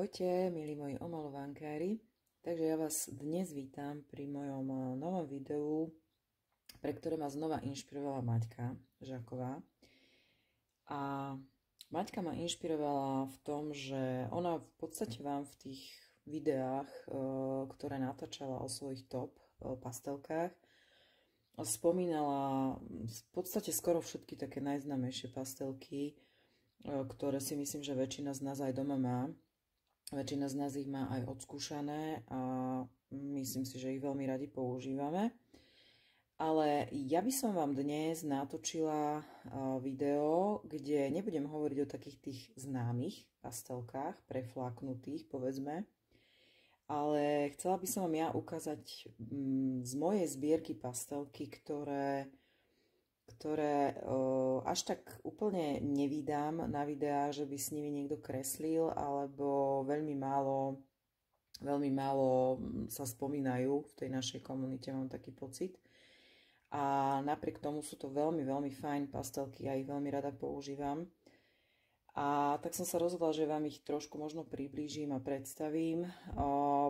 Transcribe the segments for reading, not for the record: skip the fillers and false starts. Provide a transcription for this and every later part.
Ahojte, milí moji omalovankári. Takže ja vás dnes vítam pri mojom novom videu, pre ktoré ma znova inšpirovala Maťka Žáková. A Maťka ma inšpirovala v tom, že ona v podstate vám v tých videách, ktoré natáčala o svojich top pastelkách, spomínala v podstate skoro všetky také najznámejšie pastelky, ktoré si myslím, že väčšina z nás aj doma má. Väčšina z nás ich má aj odskúšané a myslím si, že ich veľmi radi používame. Ale ja by som vám dnes natočila video, kde nebudem hovoriť o takých tých známych pastelkách, prefláknutých, povedzme, ale chcela by som vám ja ukázať z mojej zbierky pastelky, ktoré až tak úplne nevídam na videách, že by s nimi niekto kreslil, alebo veľmi málo sa spomínajú v tej našej komunite, mám taký pocit. A napriek tomu sú to veľmi, veľmi fajn pastelky, ja ich veľmi rada používam. A tak som sa rozhodla, že vám ich trošku možno priblížim a predstavím,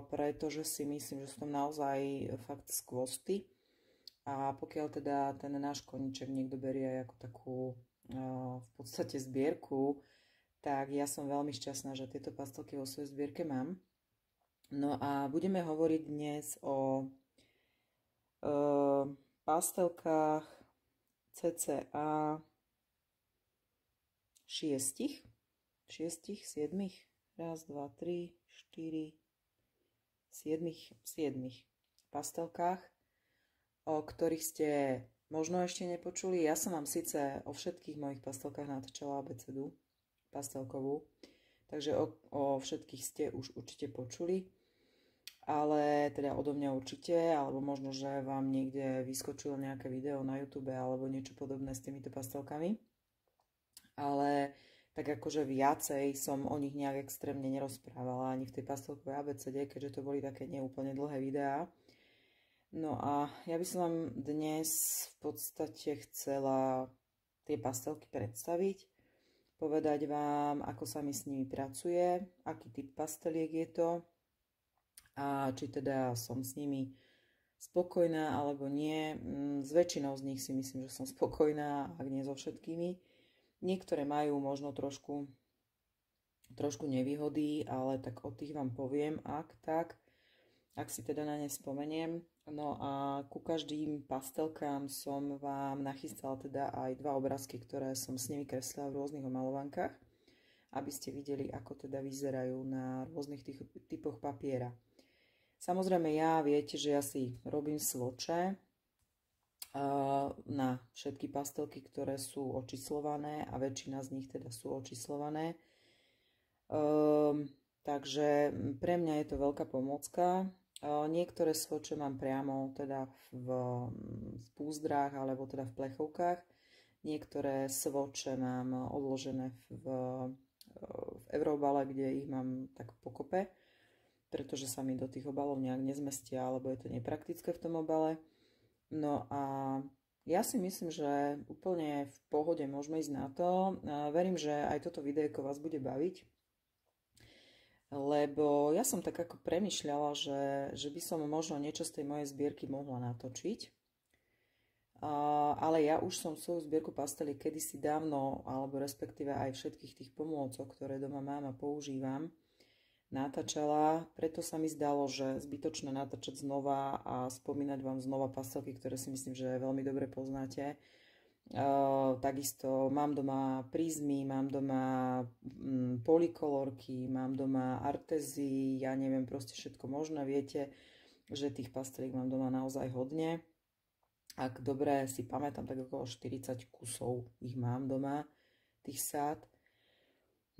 pretože si myslím, že sú tam naozaj fakt skvosty. A pokiaľ teda ten náš koníček niekto berie ako takú v podstate zbierku, tak ja som veľmi šťastná, že tieto pastelky vo svojej zbierke mám. No a budeme hovoriť dnes o pastelkách cca 6, 7, 1, 2, 3, 4, 7 pastelkách, o ktorých ste možno ešte nepočuli. Ja som vám síce o všetkých mojich pastelkách natáčala abecedu pastelkovú, takže o všetkých ste už určite počuli, ale teda odo mňa určite, alebo možno, že vám niekde vyskočilo nejaké video na YouTube alebo niečo podobné s týmito pastelkami. Ale tak akože viacej som o nich nejak extrémne nerozprávala ani v tej pastelkovej abecede, keďže to boli také neúplne dlhé videá. No a ja by som vám dnes v podstate chcela tie pastelky predstaviť, povedať vám, ako sa mi s nimi pracuje, aký typ pasteliek je to a či teda som s nimi spokojná alebo nie. S väčšinou z nich si myslím, že som spokojná, ak nie so všetkými. Niektoré majú možno trošku nevýhody, ale tak o tých vám poviem, ak si teda na ne spomeniem. No a ku každým pastelkám som vám nachystala teda aj dva obrázky, ktoré som s nimi kreslila v rôznych omalovankách, aby ste videli, ako teda vyzerajú na rôznych typoch papiera. Samozrejme, viete, že ja si robím swoče na všetky pastelky, ktoré sú očíslované a väčšina z nich teda sú očíslované. Takže pre mňa je to veľká pomôcka. Niektoré swoče mám priamo teda v púzdrách alebo teda v plechovkách. Niektoré swoče mám odložené v euroobale, kde ich mám tak pokope, pretože sa mi do tých obalov nejak nezmestia, alebo je to nepraktické v tom obale. No a ja si myslím, že úplne v pohode môžeme ísť na to. Verím, že aj toto videjko vás bude baviť, lebo ja som tak ako premýšľala, že by som možno niečo z tej mojej zbierky mohla natočiť. Ale ja už som svoju zbierku pasteliek kedysi dávno, alebo respektíve aj všetkých tých pomôcok, ktoré doma mám a používam, natáčala. Preto sa mi zdalo, že zbytočné natáčať znova a spomínať vám znova pastelky, ktoré si myslím, že veľmi dobre poznáte. Takisto mám doma prizmy, mám doma polikolorky, mám doma artezy, ja neviem, proste všetko možné. Viete, že tých pasteliek mám doma naozaj hodne. Ak dobre si pamätám, tak okolo 40 kusov ich mám doma, tých sád.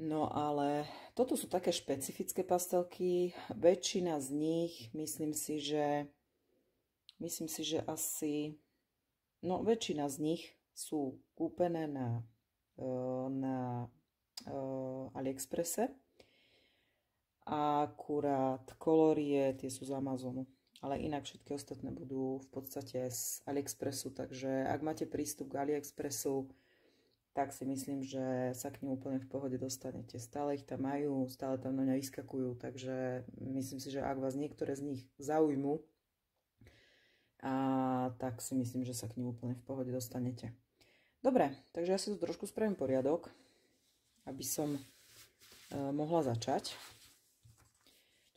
No ale toto sú také špecifické pastelky. Väčšina z nich, myslím si, že asi, no väčšina z nich sú kúpené na AliExpresse. Akurát kolorie, tie sú z Amazonu. Ale inak všetky ostatné budú v podstate z AliExpressu. Takže ak máte prístup k AliExpressu, tak si myslím, že sa k nim úplne v pohode dostanete. Stále ich tam majú, stále tam na mňa vyskakujú, takže myslím si, že ak vás niektoré z nich zaujmú, tak si myslím, že sa k nim úplne v pohode dostanete. Dobre, takže ja si tu trošku spravím poriadok, aby som mohla začať.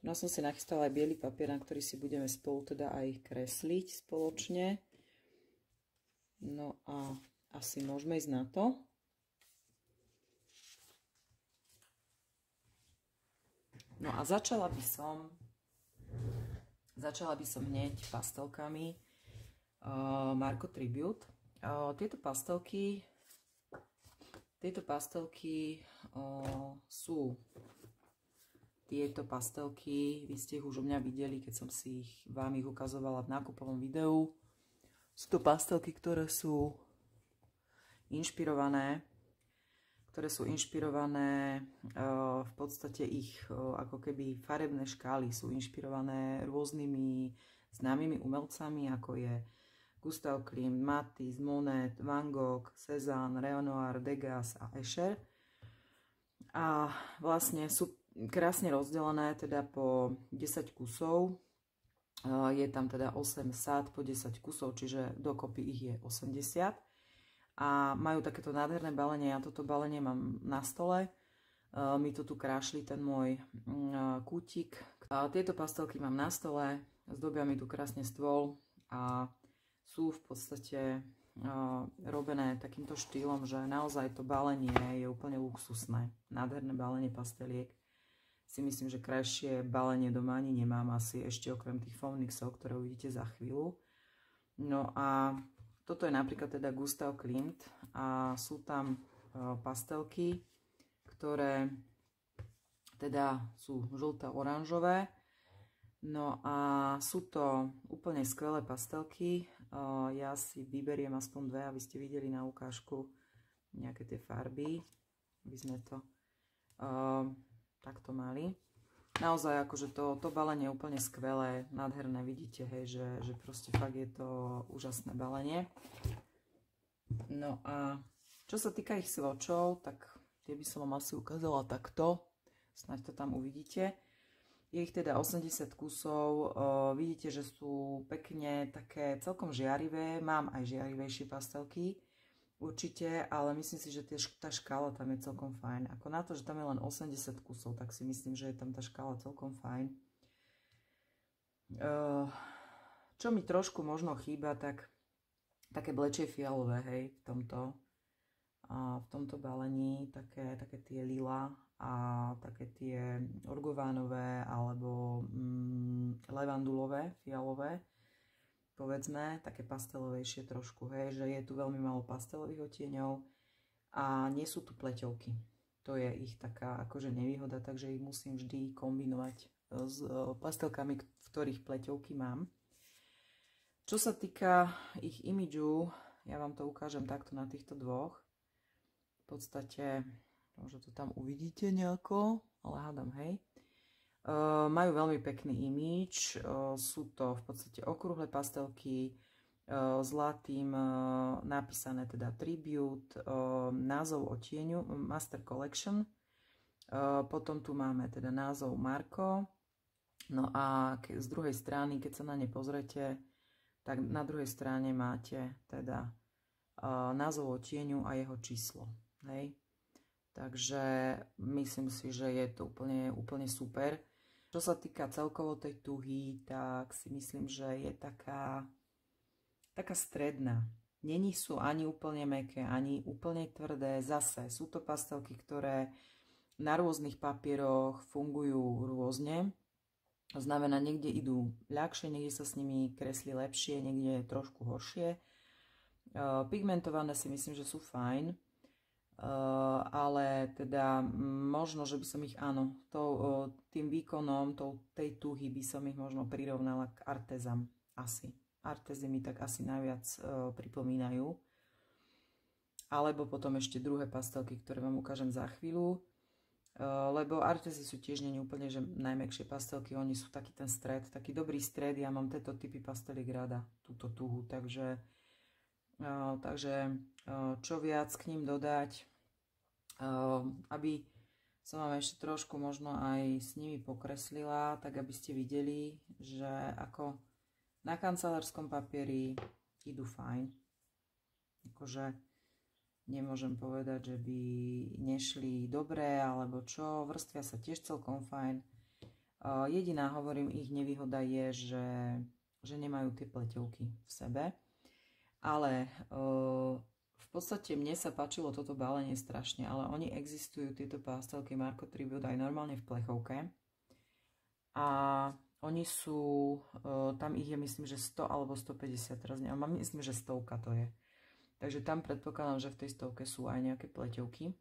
Tu som si nachystala aj biely papier, na ktorý si budeme spolu teda aj kresliť spoločne. No a asi môžeme ísť na to. No a začala by som hneď pastelkami Marco Tribute. Tieto pastelky, vy ste ich už u mňa videli, keď som si vám ich ukazovala v nákupovom videu. Sú to pastelky, ktoré sú inšpirované, v podstate ich ako keby farebné škály sú inšpirované rôznymi známymi umelcami, ako je Gustav Klimt, Matisse, Monet, Van Gogh, Cézanne, Renoir, Degas a Escher. A vlastne sú krásne rozdelené teda po 10 kusov. Je tam teda 8 sád po 10 kusov, čiže dokopy ich je 80. A majú takéto nádherné balenie. Ja toto balenie mám na stole. Mi to tu krášli ten môj kútik. Tieto pastelky mám na stole. Zdobia mi tu krásne stôl a sú v podstate robené takýmto štýlom, že naozaj to balenie je úplne luxusné. Nádherné balenie pasteliek. Si myslím, že krajšie balenie doma ani nemám asi ešte okrem tých Fonmixov, ktoré uvidíte za chvíľu. No a toto je napríklad teda Gustav Klimt a sú tam pastelky, ktoré teda sú žlto-oranžové. No a sú to úplne skvelé pastelky. Ja si vyberiem aspoň dve, aby ste videli na ukážku nejaké tie farby, aby sme to takto mali. Naozaj akože to balenie je úplne skvelé, nádherné, vidíte, hej, že proste fakt je to úžasné balenie. No a čo sa týka ich svočov, tak tie by som vám asi ukázala takto, snáď to tam uvidíte. Je ich teda 80 kusov, vidíte, že sú pekne také celkom žiarivé, mám aj žiarivejšie pastelky, určite, ale myslím si, že tá škála tam je celkom fajn. Ako na to, že tam je len 80 kusov, tak si myslím, že je tam tá škála celkom fajn. Čo mi trošku možno chýba, tak také blečie fialové, hej, v tomto balení, také tie lila a také tie orgovánové alebo levandulové, fialové. Povedzme, také pastelovejšie trošku, hej, že je tu veľmi málo pastelových odtieňov a nie sú tu pleťovky. To je ich taká akože nevýhoda, takže ich musím vždy kombinovať s pastelkami, v ktorých pleťovky mám. Čo sa týka ich imidžu, ja vám to ukážem takto na týchto dvoch. V podstate, možno to tam uvidíte nejako, ale hádam, hej. Majú veľmi pekný imidž, sú to v podstate okrúhle pastelky, zlatým napísané teda Tribute, názov odtieňu Master Collection, potom tu máme teda názov Marco, no a z druhej strany, keď sa na ne pozrete, tak na druhej strane máte teda názov odtieňu a jeho číslo, hej. Takže myslím si, že je to úplne super. Čo sa týka celkovo tej tuhy, tak si myslím, že je taká stredná. Není sú ani úplne mäkké, ani úplne tvrdé. Zase sú to pastelky, ktoré na rôznych papieroch fungujú rôzne. To znamená, niekde idú ľahšie, niekde sa s nimi kreslí lepšie, niekde trošku horšie. Pigmentované si myslím, že sú fajn. Ale teda možno, že by som ich, áno, tým výkonom tej tuhy by som ich možno prirovnala k Artezam. Asi. Artezy mi tak asi najviac pripomínajú. Alebo potom ešte druhé pastelky, ktoré vám ukážem za chvíľu. Lebo Artezy sú tiež nie úplne, že najmäkšie pastelky, oni sú taký ten stred, taký dobrý stred. Ja mám tieto typy pasteliek rada, túto tuhu, takže Takže čo viac k ním dodať, aby som vám ešte trošku možno aj s nimi pokreslila, tak aby ste videli, že ako na kancelárskom papieri idú fajn. Akože nemôžem povedať, že by nešli dobre alebo čo, vrstvia sa tiež celkom fajn. Jediná, hovorím, ich nevýhoda je, že nemajú tie pleťovky v sebe. Ale v podstate mne sa páčilo toto balenie strašne, ale oni existujú, tieto pastelky Marco Tribute, aj normálne v plechovke. A oni sú, tam ich je myslím, že 100 alebo 150, teraz neviem, myslím, že 100 to je. Takže tam predpokladám, že v tej 100 sú aj nejaké pleťovky.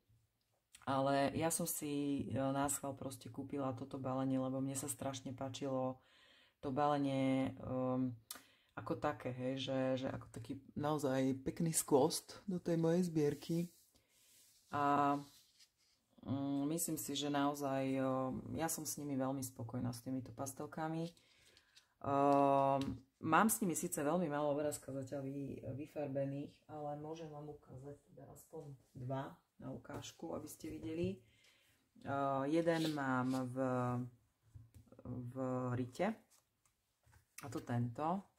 Ale ja som si náschval proste kúpila toto balenie, lebo mne sa strašne páčilo to balenie ako také, hej, že ako taký naozaj pekný skvost do tej mojej zbierky. A myslím si, že naozaj ja som s nimi veľmi spokojná, s týmito pastelkami. Mám s nimi síce veľmi málo obrázka zatiaľ vyfarbených, ale môžem vám ukázať teda aspoň dva na ukážku, aby ste videli. Jeden mám v Rite, a to tento.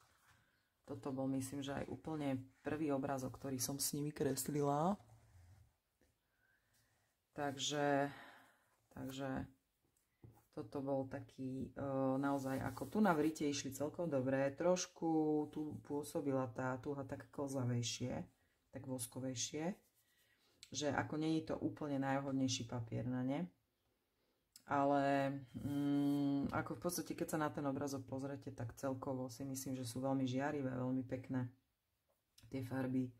Toto bol, myslím, že aj úplne prvý obrázok, ktorý som s nimi kreslila. Takže toto bol taký naozaj, ako tu na Vrite išli celkom dobre. Trošku tu pôsobila tá tuha tak klzavejšie, tak voskovejšie. Že ako nie je to úplne najvhodnejší papier na ne. Ale ako v podstate, keď sa na ten obrazok pozrete, tak celkovo si myslím, že sú veľmi žiarivé, veľmi pekné tie farby.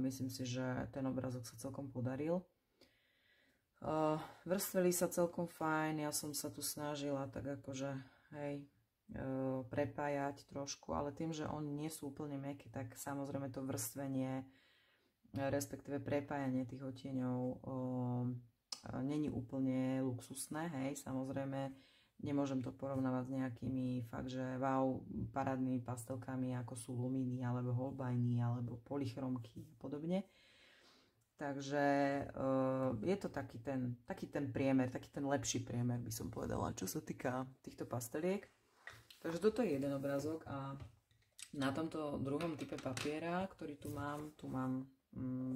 Myslím si, že ten obrazok sa celkom podaril. Vrstveli sa celkom fajn, ja som sa tu snažila tak akože, hej, prepájať trošku, ale tým, že oni nie sú úplne mäkké, tak samozrejme to vrstvenie, respektíve prepájanie tých odtieňov není úplne luxusné, hej, samozrejme nemôžem to porovnávať s nejakými fakt, že wow, parádnymi pastelkami, ako sú lumíny, alebo holbeiny, alebo polychromky a podobne. Takže je to taký ten priemer, taký ten lepší priemer, by som povedala, čo sa týka týchto pasteliek. Takže toto je jeden obrázok a na tomto druhom type papiera, ktorý tu mám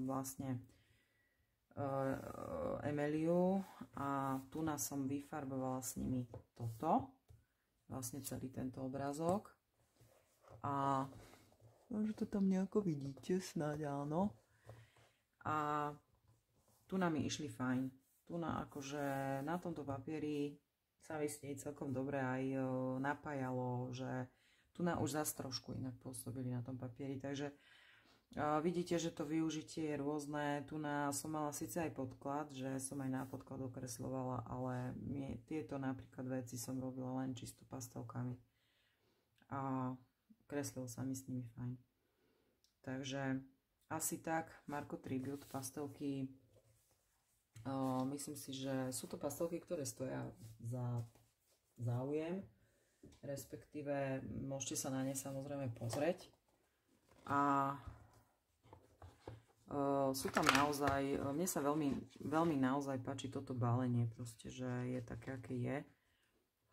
vlastne Emeliu a tu som vyfarbovala s nimi toto, vlastne celý tento obrázok a že to tam nejako vidíte, snáď áno. A tu mi išli fajn, tu akože na tomto papieri sa mi s nej celkom dobre aj napájalo, že tu už zase trošku inak pôsobili na tom papieri, takže vidíte, že to využitie je rôzne. Tu som mala síce aj podklad, že som aj na podklad okresľovala, ale tieto napríklad veci som robila len čisto pastelkami. A kreslilo sa mi s nimi fajn. Takže asi tak, Marco Tribute, pastelky. Myslím si, že sú to pastelky, ktoré stoja za záujem. Respektíve môžete sa na ne samozrejme pozrieť. A sú tam naozaj, mne sa veľmi naozaj páči toto balenie, proste, že je také, aké je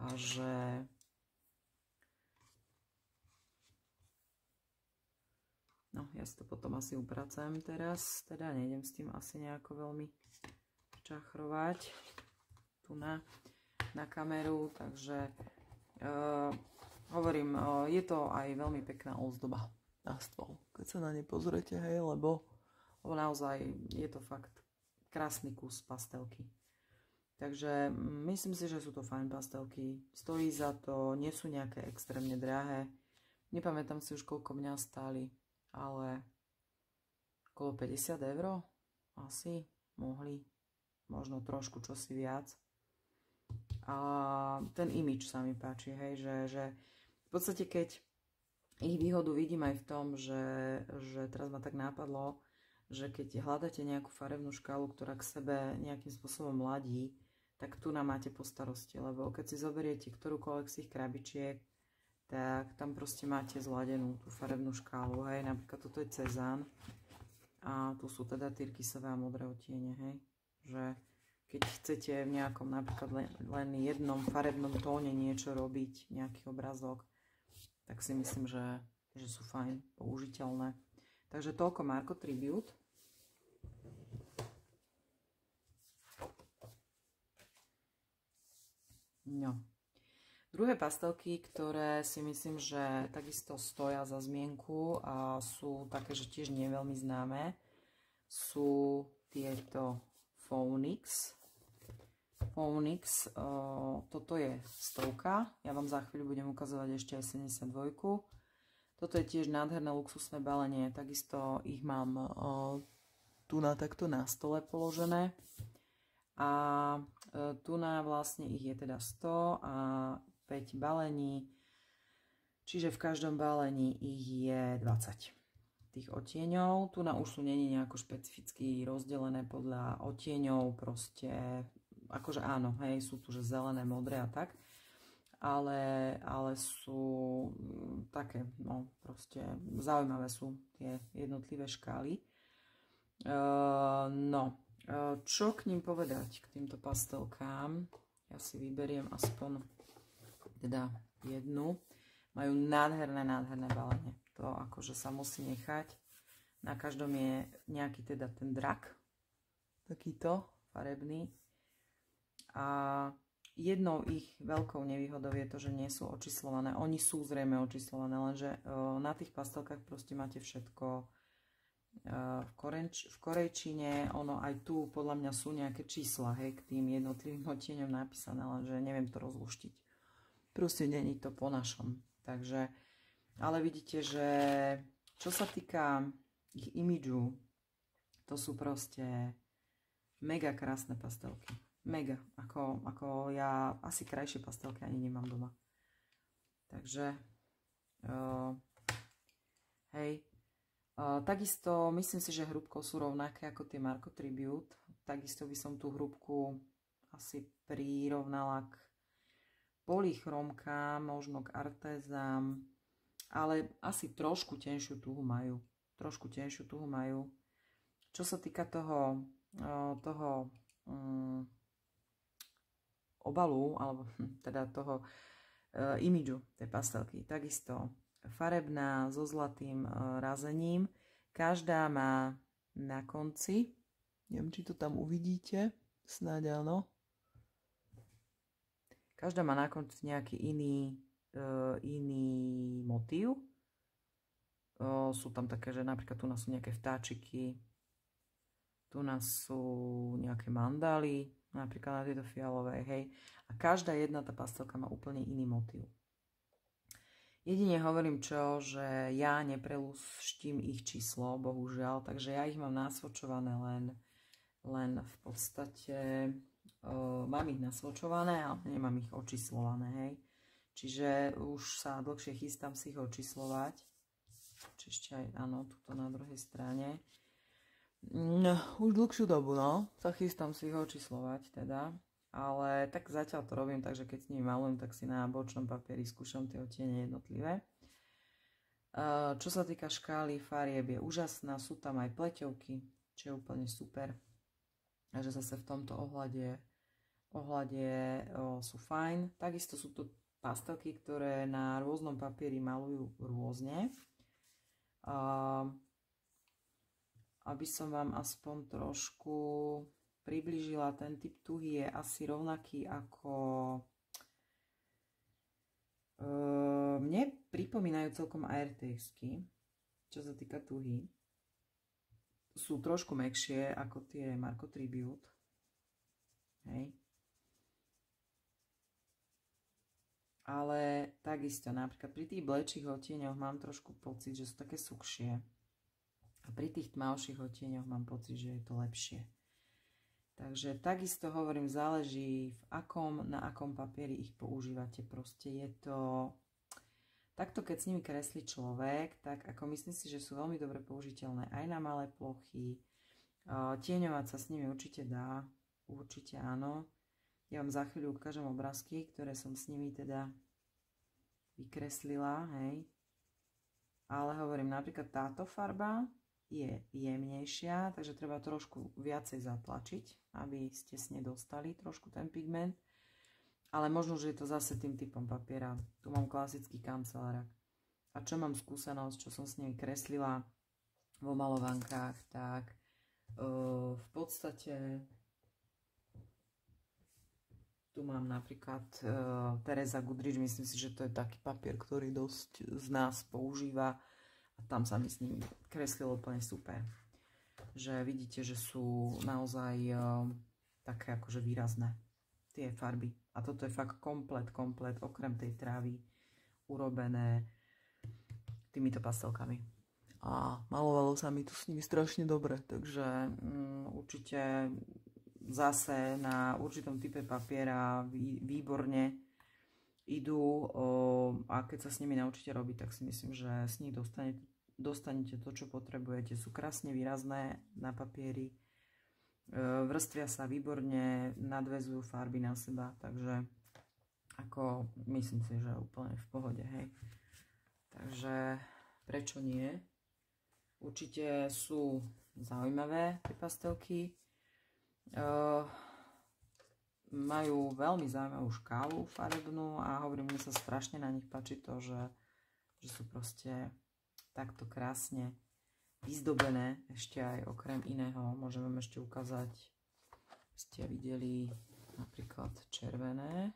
a že no, ja si to potom asi upracem teraz, teda nejdem s tým asi nejako veľmi čachrovať tu na kameru, takže hovorím, je to aj veľmi pekná ozdoba na stôl, keď sa na ne pozriete, hej, lebo naozaj je to fakt krásny kus pastelky. Takže myslím si, že sú to fajn pastelky. Stojí za to, nie sú nejaké extrémne drahé. Nepamätám si už, koľko mňa stáli, ale okolo 50 € asi mohli. Možno trošku čosi viac. A ten imidž sa mi páči, hej, že v podstate keď ich výhodu vidím aj v tom, že teraz ma tak nápadlo, že keď hľadáte nejakú farebnú škálu, ktorá k sebe nejakým spôsobom ladí, tak tu máte po starosti, lebo keď si zoberiete ktorúkoľvek z tých krabičiek, tak tam proste máte zladenú tú farebnú škálu, hej, napríklad toto je Cezanne a tu sú teda tyrkysové a modré odtiene, hej, že keď chcete v nejakom napríklad len jednom farebnom tóne niečo robiť, nejaký obrazok, tak si myslím, že sú fajn, použiteľné. Takže toľko Marco Tribute. No. Druhé pastelky, ktoré si myslím, že takisto stoja za zmienku a sú také, že tiež nie veľmi známe, sú tieto Phoenix. Phoenix, toto je 100. Ja vám za chvíľu budem ukazovať ešte aj 72. Toto je tiež nádherné luxusné balenie, takisto ich mám tu takto na stole položené. A tu vlastne ich je teda 100 a 5 balení, čiže v každom balení ich je 20 tých odtieňov. Tu už sú není nejako špecificky rozdelené podľa odtieňov, proste, akože áno, hej, sú tu že zelené, modré a tak, ale sú také, no proste zaujímavé sú tie jednotlivé škály. Čo k ním povedať, k týmto pastelkám? Ja si vyberiem aspoň teda jednu. Majú nádherné balenie. To akože sa musí nechať. Na každom je nejaký teda ten drak. Takýto farebný. A jednou ich veľkou nevýhodou je to, že nie sú očíslované. Oni sú zrejme očíslované, lenže na tých pastelkách proste máte všetko v korejčine. Ono aj tu podľa mňa sú nejaké čísla, hej, k tým jednotlivým odtieňom napísané, lenže neviem to rozluštiť. Proste není to po našom. Takže, ale vidíte, že čo sa týka ich imidžu, to sú proste mega krásne pastelky. Mega. Ako ja asi krajšie pastelky ani nemám doma. Takže, hej. Takisto myslím si, že hrúbkou sú rovnaké ako tie Marco Tribute. Takisto by som tú hrúbku asi prirovnala k polychromkám, možno k artezám, ale asi trošku tenšiu tuhu majú. Čo sa týka toho obalu, alebo teda toho imidžu tej pastelky, takisto farebná so zlatým razením. Každá má na konci, neviem, či to tam uvidíte, snáď áno. Každá má na konci nejaký iný motív. Sú tam také, že napríklad tu nás sú nejaké vtáčiky, tu nás sú nejaké mandály, napríklad na tejto fialovej, hej. A každá jedna tá pastelka má úplne iný motív. Jedine hovorím že ja neprelúštím ich číslo, bohužiaľ, takže ja ich mám nasvočované len v podstate, mám ich nasvočované, ale nemám ich očíslované, hej. Čiže už sa dlhšie chystám si ich očíslovať. Čiže ešte aj, áno, tuto na druhej strane. Už dlhšiu dobu, no, sa chystám si ich očíslovať, teda. Ale tak zatiaľ to robím, takže keď s nimi malujem, tak si na bočnom papieri skúšam tie odtiene jednotlivé. Čo sa týka škály farieb, je úžasná, sú tam aj pleťovky, čo je úplne super. Takže zase v tomto ohľade sú fajn. Takisto sú to pastelky, ktoré na rôznom papieri malujú rôzne. Aby som vám aspoň trošku priblížila, ten typ tuhy je asi rovnaký ako mne pripomínajú celkom ARTX-ky, čo sa týka tuhy. Sú trošku mäkšie ako tie Marco Tribute. Hej. Ale takisto, napríklad pri tých blečích odtieňoch mám trošku pocit, že sú také suchšie. A pri tých tmavších odtieňoch mám pocit, že je to lepšie. Takže takisto hovorím, záleží na akom papieri ich používate. Proste je to takto, keď s nimi kreslí človek, tak ako myslím si, že sú veľmi dobre použiteľné aj na malé plochy. Tieňovať sa s nimi určite dá, určite áno. Ja vám za chvíľu ukážem obrázky, ktoré som s nimi teda vykreslila, hej. Ale hovorím, napríklad táto farba je jemnejšia, takže treba trošku viacej zatlačiť, aby ste s nej dostali trošku ten pigment. Ale možno, že je to zase tým typom papiera. Tu mám klasický kancelárák. A čo mám skúsenosť, čo som s nej kreslila vo malovankách, tak v podstate tu mám napríklad Teresa Goodrich, myslím si, že to je taký papier, ktorý dosť z nás používa a tam sa mi s ním kreslilo úplne super. Že vidíte, že sú naozaj také akože výrazné tie farby. A toto je fakt komplet, okrem tej trávy, urobené týmito pastelkami. A malovalo sa mi tu s nimi strašne dobre, takže určite zase na určitom type papiera výborne idú a keď sa s nimi naučíte robiť, tak si myslím, že s nich dostanete to, čo potrebujete. Sú krásne výrazné na papieri, vrstvia sa výborne, nadväzujú farby na seba, takže ako myslím si, že úplne v pohode, hej. Takže prečo nie? Určite sú zaujímavé tie pastelky. Majú veľmi zaujímavú škálu farebnú a hovorím, mne sa strašne na nich páči to, že sú proste takto krásne vyzdobené. Ešte aj okrem iného môžem vám ešte ukázať, ste videli napríklad červené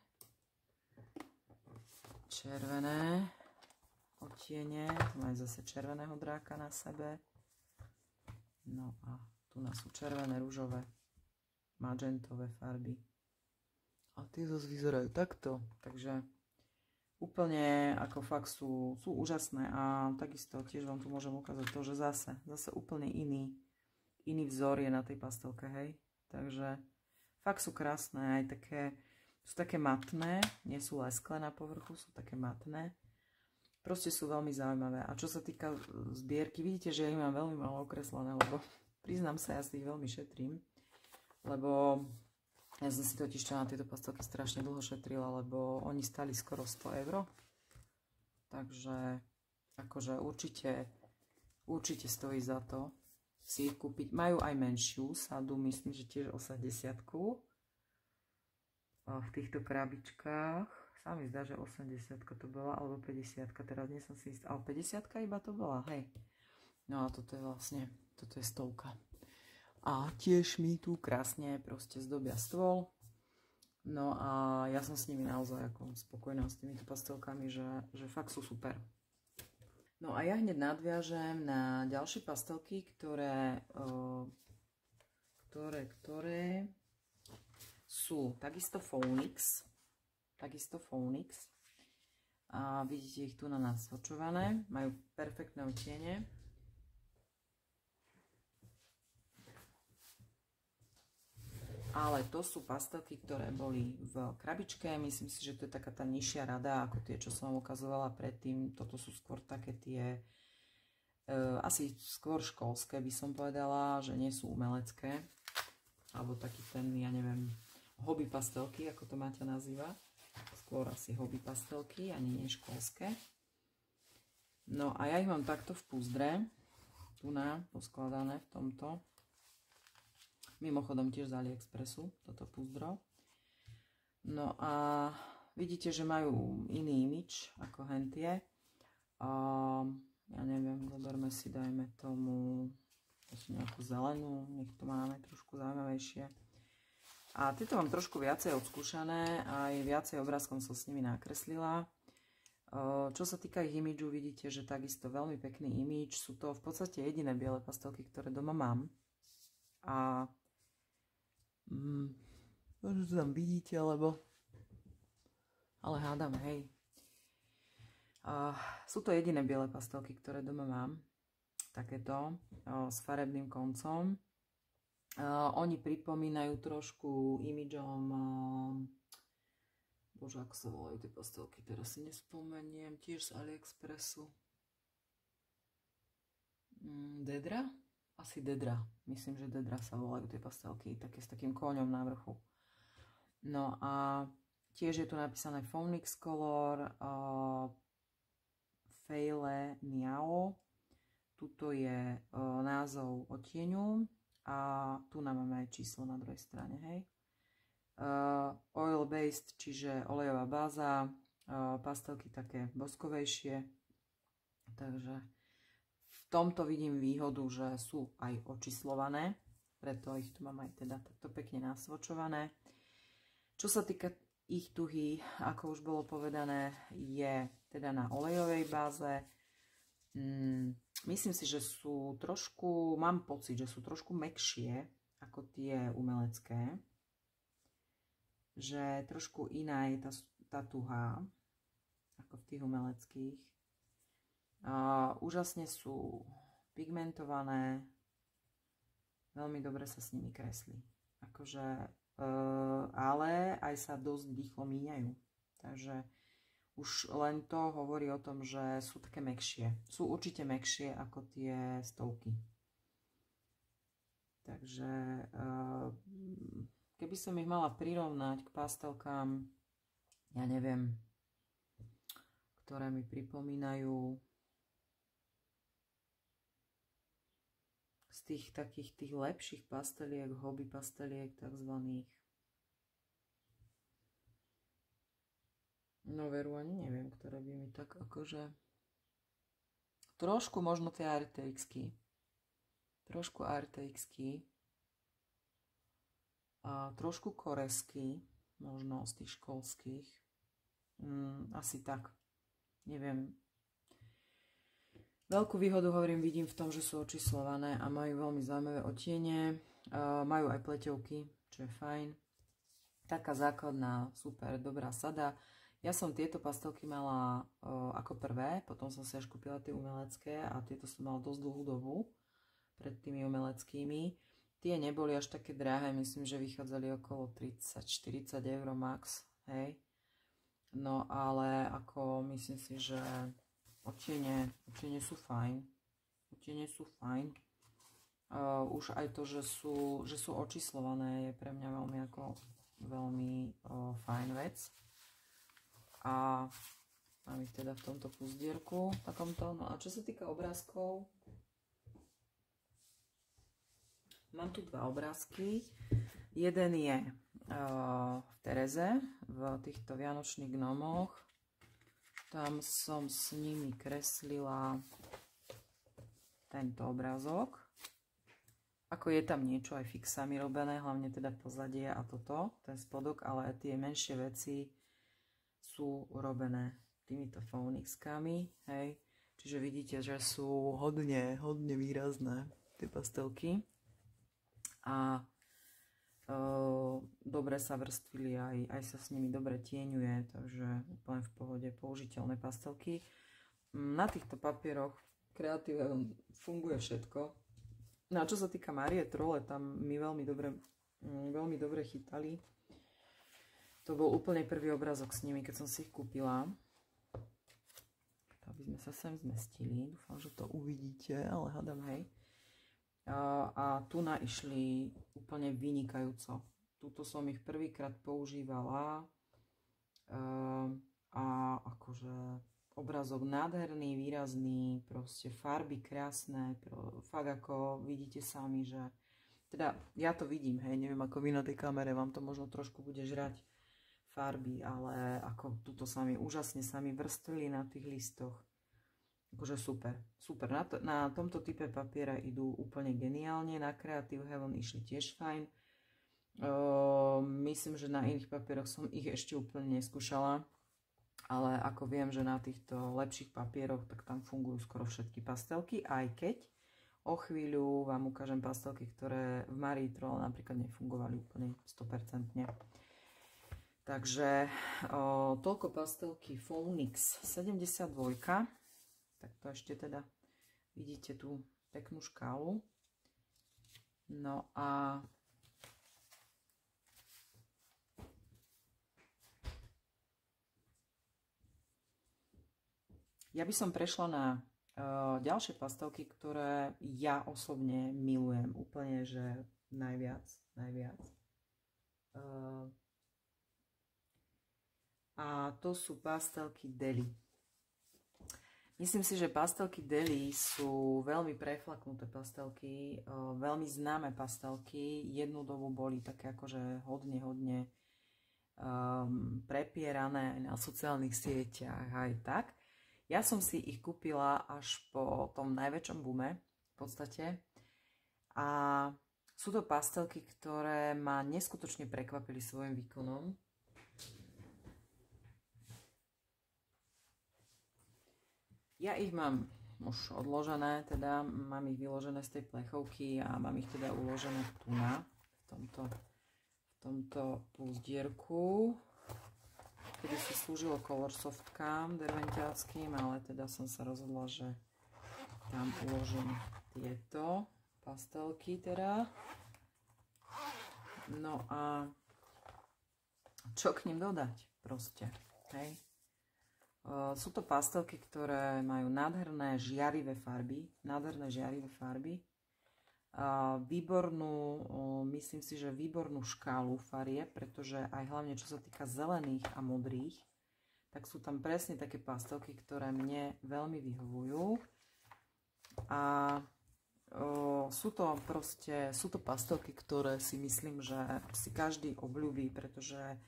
odtiene, tu majú zase červeného dráka na sebe, no a tu nás sú červené, ružové, magentové farby. A tie zase vyzerajú takto, takže úplne ako fakt sú úžasné a takisto tiež vám tu môžem ukázať to, že zase úplne iný vzor je na tej pastelke, hej. Takže fakt sú krásne, aj sú také matné, nie sú lesklé na povrchu, sú také matné. Proste sú veľmi zaujímavé. A čo sa týka zbierky, vidíte, že ja ich mám veľmi malo okreslené, lebo priznám sa, ja si ich veľmi šetrím, lebo ja som si totiž na tieto pastelky strašne dlho šetrila, lebo oni stali skoro 100 €. Takže akože určite stojí za to si ich kúpiť. Majú aj menšiu sadu, myslím, že tiež 80 v týchto krabičkách. Sa mi zdá, že 80 to bola, alebo 50, teraz nie som si istá. Ale 50 iba to bola, hej. No a toto je vlastne, toto je 100. A tiež mi tu krásne proste zdobia stôl. No a ja som s nimi naozaj ako spokojná s týmito pastelkami, že fakt sú super. No a ja hneď nadviažem na ďalšie pastelky, ktoré sú takisto Phoenix. A vidíte ich tu na nás nasvočované. Majú perfektné odtiene. Ale to sú pastelky, ktoré boli v krabičke. Myslím si, že to je taká tá nižšia rada, ako tie, čo som vám ukazovala predtým. Toto sú skôr také tie, asi skôr školské by som povedala, že nie sú umelecké. Alebo taký ten, ja neviem, hobby pastelky, ako to Maťa nazýva. Skôr asi hobby pastelky, ani nie školské. No a ja ich mám takto v púzdre. Tu poskladané v tomto. Mimochodom tiež z AliExpressu, toto púzdro. No a vidíte, že majú iný imič ako hentie. Ja neviem, zoberme si, dajme tomu nejakú zelenú, nech to máme trošku zaujímavejšie. A tieto mám trošku viacej odskúšané, aj viacej obrázkom som s nimi nakreslila. Čo sa týka ich imidžu, vidíte, že takisto veľmi pekný imidž. Sú to v podstate jediné biele pastelky, ktoré doma mám. A možno to tam vidíte, ale hádam, hej. Sú to jediné biele pastelky, ktoré doma mám. Takéto, s farebným koncom. Oni pripomínajú trošku imidžom, bože, ako sa volajú tie pastelky, teraz si nespomeniem, tiež z AliExpressu. Dedra? Asi Dedra. Myslím, že Dedra sa volajú tie pastelky, také s takým kóňom na vrchu. No a tiež je tu napísané Phoenix Color, Feile Miao. Tuto je názov odtieňu a tu nám máme aj číslo na druhej strane, hej. Oil based, čiže olejová báza, pastelky také boskovejšie, takže v tomto vidím výhodu, že sú aj očíslované, preto ich tu mám aj teda takto pekne nasvočované. Čo sa týka ich tuhy, ako už bolo povedané, je teda na olejovej báze. Myslím si, že sú trošku, mám pocit, že sú trošku mäkšie ako tie umelecké. Že trošku iná je tá tuha ako v tých umeleckých. Úžasne sú pigmentované, veľmi dobre sa s nimi kreslí. Akože, ale aj sa dosť rýchlo míňajú. Takže už len to hovorí o tom, že sú také mäkšie. Sú určite mäkšie ako tie stovky. Takže keby som ich mala prirovnať k pastelkám, ja neviem, ktoré mi pripomínajú z tých takých tých lepších pasteliek, hobby pasteliek takzvaných. No veru, ani neviem, ktoré by mi tak akože... Trošku možno tie RTX-ky. Trošku RTX-ky. A trošku korejský, možno z tých školských. Asi tak. Neviem. Veľkú výhodu, hovorím, vidím v tom, že sú očíslované a majú veľmi zaujímavé odtiene. Majú aj pleťovky, čo je fajn. Taká základná, super, dobrá sada. Ja som tieto pastelky mala ako prvé, potom som si až kúpila tie umelecké a tieto som mala dosť dlhú dobu pred tými umeleckými. Tie neboli až také drahé, myslím, že vychádzali okolo 30-40 eur max, hej. No ale ako myslím si, že odtiene sú fajn. Odtiene sú fajn. Už aj to, že sú očíslované, je pre mňa veľmi fajn vec. A mám ich teda v tomto puzdierku, takomto. No a čo sa týka obrázkov, mám tu dva obrázky. Jeden je v Tereze, v týchto vianočných gnomoch. Tam som s nimi kreslila tento obrázok. Ako je tam niečo aj fixami robené, hlavne teda pozadie a toto, ten spodok, ale tie menšie veci sú robené týmito Phoenixkami, hej. Čiže vidíte, že sú hodne výrazné tie pastelky. A dobre sa vrstvili, aj sa s nimi dobre tieňuje, takže úplne v pohode použiteľné pastelky. Na týchto papieroch Creative funguje všetko. No a čo sa týka Marie Trolle, tam mi veľmi dobre chytali. To bol úplne prvý obrázok s nimi, keď som si ich kúpila. Aby sme sa sem zmestili. Dúfam, že to uvidíte, ale hádam, hej. A tu išli úplne vynikajúco. Tuto som ich prvýkrát používala a akože obrázok nádherný, výrazný, proste farby krásne, fakt ako vidíte sami, že teda ja to vidím, hej, neviem ako vy na tej kamere, vám to možno trošku bude žrať farby, ale ako tuto úžasne sami vrstvili na tých listoch. Akože super. Na tomto type papiera idú úplne geniálne. Na Creative Heaven išli tiež fajn. Myslím, že na iných papieroch som ich ešte úplne neskúšala. Ale ako viem, že na týchto lepších papieroch, tak tam fungujú skoro všetky pastelky. Aj keď o chvíľu vám ukážem pastelky, ktoré v Marie Trolle napríklad nefungovali úplne 100%. Takže toľko pastelky Phoenix 72. Tak to ešte teda vidíte tú peknú škálu. No a ja by som prešla na ďalšie pastelky, ktoré ja osobne milujem úplne, že najviac. A to sú pastelky Deli. Myslím si, že pastelky Deli sú veľmi preflaknuté pastelky, veľmi známe pastelky. Jednu dobu boli také akože hodne prepierané aj na sociálnych sieťach aj tak. Ja som si ich kúpila až po tom najväčšom boome v podstate. A sú to pastelky, ktoré ma neskutočne prekvapili svojim výkonom. Ja ich mám už odložené, teda mám ich vyložené z tej plechovky a mám ich teda uložené tu na v tomto púzdierku. Kedy si slúžilo color softkám derventiackým, ale teda som sa rozhodla, že tam uložím tieto pastelky teda. No a čo k ním dodať proste, hej? Sú to pastelky, ktoré majú nádherné žiarivé farby. Výbornú, myslím si, že výbornú škálu farieb, pretože aj hlavne čo sa týka zelených a modrých, tak sú tam presne také pastelky, ktoré mne veľmi vyhovujú. A sú to pastelky, ktoré si myslím, že si každý obľúbi, pretože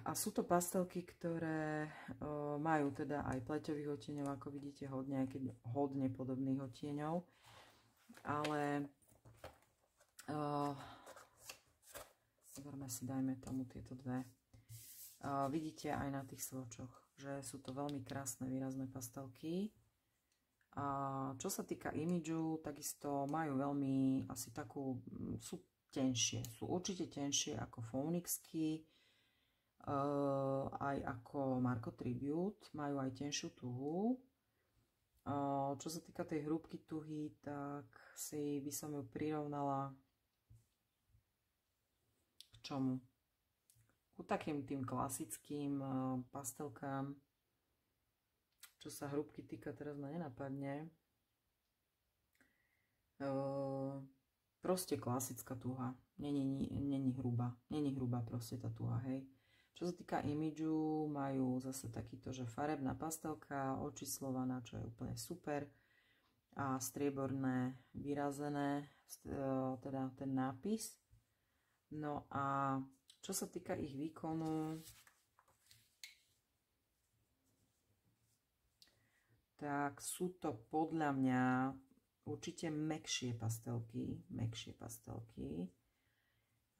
a sú to pastelky, ktoré majú teda aj pleťových odtieňov, ako vidíte, hodne podobných odtieňov, ale zoberme si, dajme tomu tieto dve. Vidíte aj na tých svočoch, že sú to veľmi krásne, výrazné pastelky. A čo sa týka imidžu, takisto majú veľmi asi takú, sú tenšie, sú určite tenšie ako Faunixky, aj ako Marco Tribute, majú aj tenšiu tuhu. Čo sa týka tej hrúbky tuhy, tak si by som ju prirovnala k čomu? Ku takým tým klasickým pastelkám. Čo sa hrúbky týka, teraz ma nenapadne. Proste klasická tuha. Není hrubá proste tá tuha, hej. Čo sa týka imidžu, majú zase takýto, že farebná pastelka, očíslovaná, čo je úplne super. A strieborné, vyrazené, teda ten nápis. No a čo sa týka ich výkonu, tak sú to podľa mňa určite mäkšie pastelky.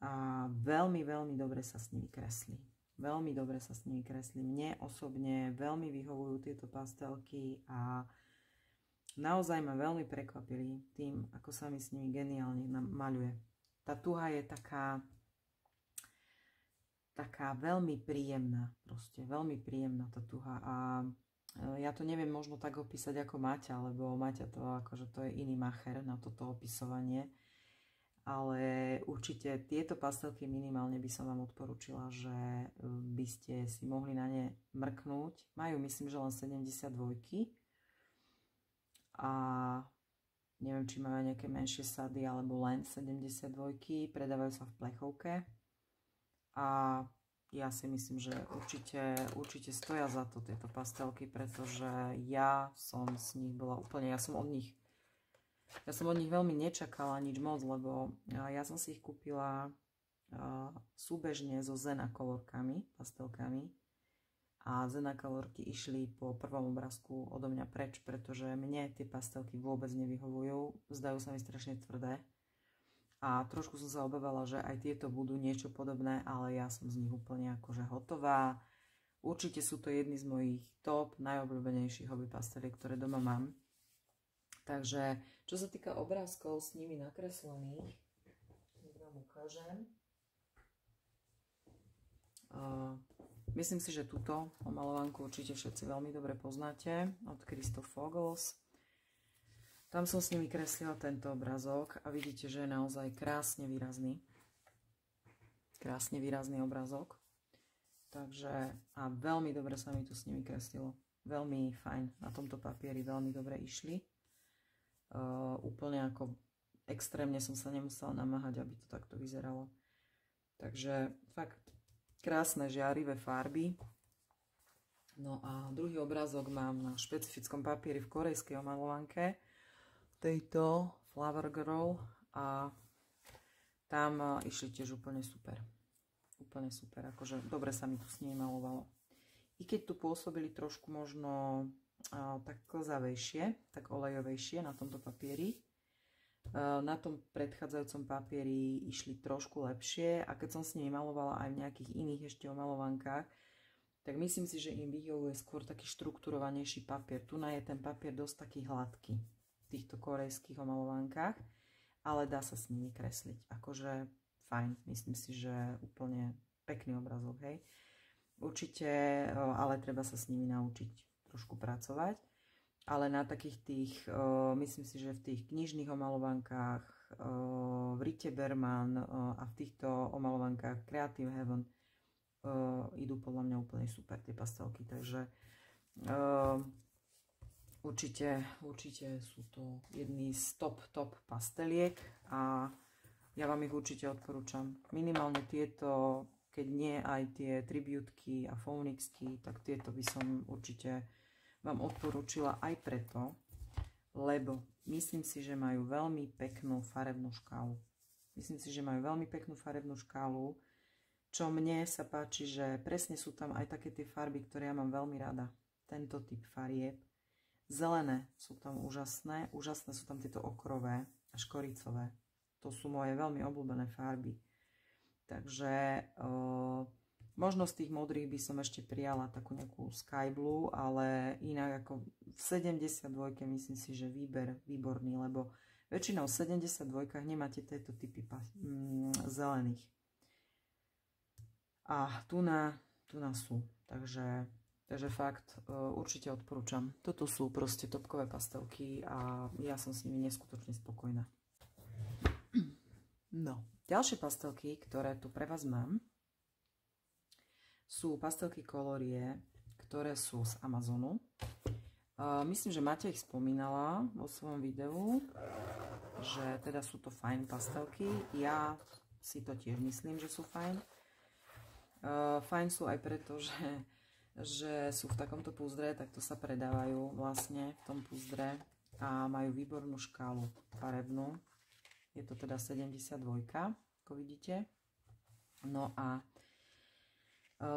A veľmi dobre sa s nimi kreslí. Mne osobne veľmi vyhovujú tieto pastelky a naozaj ma veľmi prekvapili tým, ako sa mi s nimi geniálne maľuje. Tá tuha je taká veľmi príjemná, proste veľmi príjemná tá tuha a ja to neviem možno tak opísať ako Maťa, lebo Maťa to akože to je iný macher na toto opisovanie. Ale určite tieto pastelky minimálne by som vám odporúčila, že by ste si mohli na ne mrknúť. Majú myslím, že len 72 a neviem, či majú nejaké menšie sady alebo len 72, predávajú sa v plechovke a ja si myslím, že určite stoja za to tieto pastelky, pretože ja som z nich bola úplne, ja som od nich veľmi nečakala nič moc, lebo ja som si ich kúpila súbežne so Zena kolorkami, pastelkami a Zena kolorky išli po prvom obrázku odo mňa preč, pretože mne tie pastelky vôbec nevyhovujú, zdajú sa mi strašne tvrdé a trošku som sa obávala, že aj tieto budú niečo podobné, ale ja som z nich úplne akože hotová. Určite sú to jedny z mojich top najobľúbenejších hobby pasteliek, ktoré doma mám. Takže, čo sa týka obrázkov s nimi nakreslených, vám ukážem. Myslím si, že túto omalovanku určite všetci veľmi dobre poznáte od Christoph Vogels. Tam som s nimi kreslila tento obrázok a vidíte, že je naozaj krásne výrazný. Krásne výrazný obrázok. Takže, a veľmi dobre sa mi tu s nimi kreslilo. Veľmi fajn. Na tomto papieri veľmi dobre išli. Úplne ako extrémne som sa nemusela namáhať, aby to takto vyzeralo. Takže fakt krásne žiarivé farby. No a druhý obrázok mám na špecifickom papieri v korejskej omalovanke, tejto Flower Girl, a tam išli tiež úplne super. Úplne super, akože dobre sa mi tu s nimi malovalo. I keď tu pôsobili trošku možno tak klzavejšie, tak olejovejšie na tomto papieri, na tom predchádzajúcom papieri išli trošku lepšie, a keď som s nimi malovala aj v nejakých iných ešte omalovankách, tak myslím si, že im vyhovuje skôr taký štrukturovanejší papier. Tu je ten papier dosť taký hladký v týchto korejských omalovankách, ale dá sa s nimi kresliť. Akože fajn, myslím si, že úplne pekný obrazok, hej. Určite, ale treba sa s nimi naučiť trošku pracovať. Ale na takých tých, myslím si, že v tých knižných omalovankách, v Rite Berman a v týchto omalovankách Creative Heaven idú podľa mňa úplne super tie pastelky. Takže určite sú to jedny z top pasteliek a ja vám ich určite odporúčam. Minimálne tieto, keď nie aj tie tributky a Phoenixky, tak tieto by som určite vám odporúčila aj preto, lebo myslím si, že majú veľmi peknú farebnú škálu. Čo mne sa páči, že presne sú tam aj také tie farby, ktoré ja mám veľmi rada. Tento typ farieb. Zelené sú tam úžasné sú tam tieto okrové a škoricové. To sú moje veľmi obľúbené farby. Takže možno z tých modrých by som ešte prijala takú nejakú sky blue, ale inak ako v 72 myslím si, že výber výborný, lebo väčšinou v 72 nemáte tieto typy zelených. A tu na sú. Takže fakt určite odporúčam. Toto sú proste topkové pastelky a ja som s nimi neskutočne spokojná. No, ďalšie pastelky, ktoré tu pre vás mám, sú pastelky Colorie, ktoré sú z Amazonu. Myslím, že Maťa ich spomínala vo svojom videu, že teda sú to fajn pastelky. Ja si to tiež myslím, že sú fajn. Fajn sú aj preto, že sú v takomto púzdre, tak to sa predávajú vlastne v tom púzdre a majú výbornú škálu farebnú. Je to teda 72, ako vidíte. No a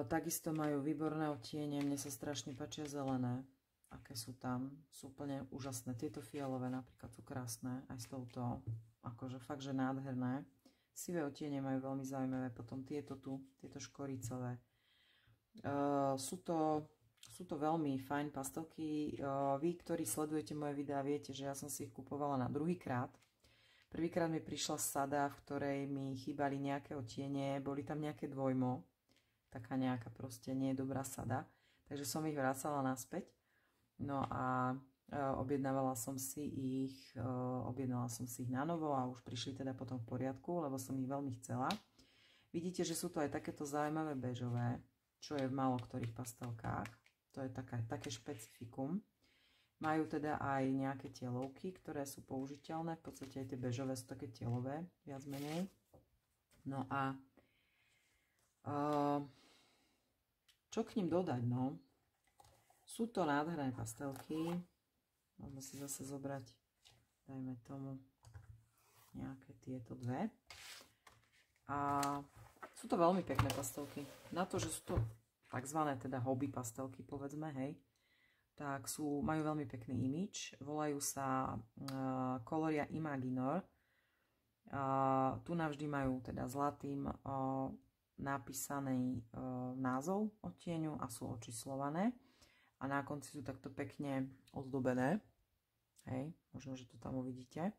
takisto majú výborné odtiene, mne sa strašne páčia zelené, aké sú tam, sú úplne úžasné. Tieto fialové napríklad sú krásne, aj s touto, akože fakt, že nádherné. Sivé odtiene majú veľmi zaujímavé, potom tieto škoricové. Sú to veľmi fajn pastelky. Vy, ktorí sledujete moje videá, viete, že ja som si ich kupovala na druhýkrát. Prvýkrát mi prišla sada, v ktorej mi chýbali nejaké odtiene, boli tam nejaké dvojmo, taká nejaká proste nie je dobrá sada, takže som ich vracala naspäť. No a objednala som si ich na novo a už prišli teda potom v poriadku, lebo som ich veľmi chcela. Vidíte, že sú to aj takéto zaujímavé bežové, čo je v málo ktorých pastelkách. To je také špecifikum. Majú teda aj nejaké telovky, ktoré sú použiteľné. V podstate aj tie bežové sú také telové, viac menej. No a čo k nim dodať, no? Sú to nádherné pastelky. Môžeme si zase zobrať, dajme tomu, nejaké tieto dve. A sú to veľmi pekné pastelky. Na to, že sú to takzvané teda hobby pastelky, povedzme, hej, tak majú veľmi pekný imidž. Volajú sa Coloria Imaginor. Tu navždy majú teda zlatým napísaný názov odtieňu a sú očíslované. A na konci sú takto pekne ozdobené. Hej, možno, že to tam uvidíte.